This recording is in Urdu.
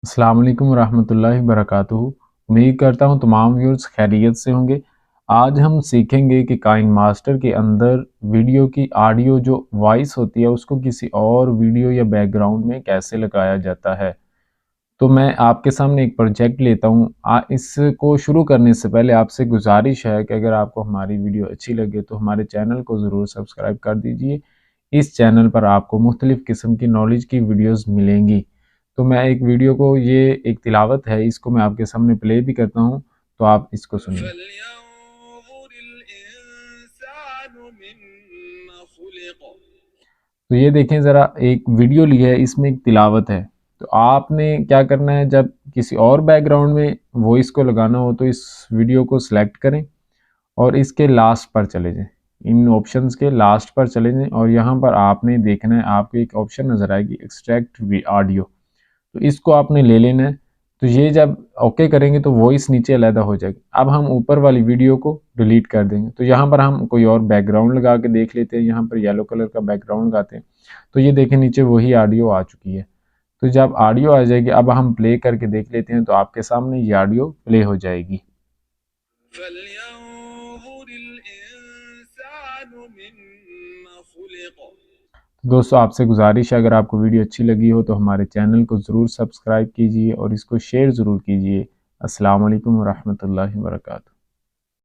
السلام علیکم ورحمۃ اللہ وبرکاتہ۔ امید کرتا ہوں تمام ویورز خیریت سے ہوں گے۔ آج ہم سیکھیں گے کہ کائن ماسٹر کے اندر ویڈیو کی آڈیو جو وائس ہوتی ہے اس کو کسی اور ویڈیو یا بیک گراؤنڈ میں کیسے لگایا جاتا ہے۔ تو میں آپ کے سامنے ایک پروجیکٹ لیتا ہوں۔ اس کو شروع کرنے سے پہلے آپ سے گزارش ہے کہ اگر آپ کو ہماری ویڈیو اچھی لگے تو ہمارے چینل کو ضرور سبسکرائب کر دیجئے۔ اس چینل پر آپ کو مختلف قسم کی نالج کی ویڈیوز ملیں گی۔ تو میں ایک ویڈیو کو، یہ ایک تلاوت ہے، اس کو میں آپ کے سامنے پلے بھی کرتا ہوں تو آپ اس کو سنیے۔ تو یہ دیکھیں ذرا، ایک ویڈیو لی ہے، اس میں ایک تلاوت ہے۔ تو آپ نے کیا کرنا ہے، جب کسی اور بیک گراؤنڈ میں وائس کو لگانا ہو تو اس ویڈیو کو سلیکٹ کریں اور اس کے لاسٹ پر چلے جائیں، ان آپشنز کے لاسٹ پر چلے جائیں، اور یہاں پر آپ نے دیکھنا ہے، آپ کو ایک آپشن نظر آئے گی ایکسٹریکٹ آڈیو، تو اس کو آپ نے لے لینا ہے۔ تو یہ جب اوکے کریں گے تو وائس نیچے علیحدہ ہو جائے گی۔ اب ہم اوپر والی ویڈیو کو ڈیلیٹ کر دیں گے۔ تو یہاں پر ہم کوئی اور بیک گراؤنڈ لگا کے دیکھ لیتے ہیں، یہاں پر یلو کلر کا بیک گراؤنڈ لگاتے ہیں، تو یہ دیکھیں نیچے وہی آڈیو آ چکی ہے۔ تو جب آڈیو آ جائے گی، اب ہم پلے کر کے دیکھ لیتے ہیں، تو آپ کے سامنے یہ آڈیو پلے ہو جائے گی۔ دوستو، آپ سے گزارش ہے، اگر آپ کو ویڈیو اچھی لگی ہو تو ہمارے چینل کو ضرور سبسکرائب کیجئے اور اس کو شیئر ضرور کیجئے۔ السلام علیکم ورحمۃ اللہ وبرکاتہ۔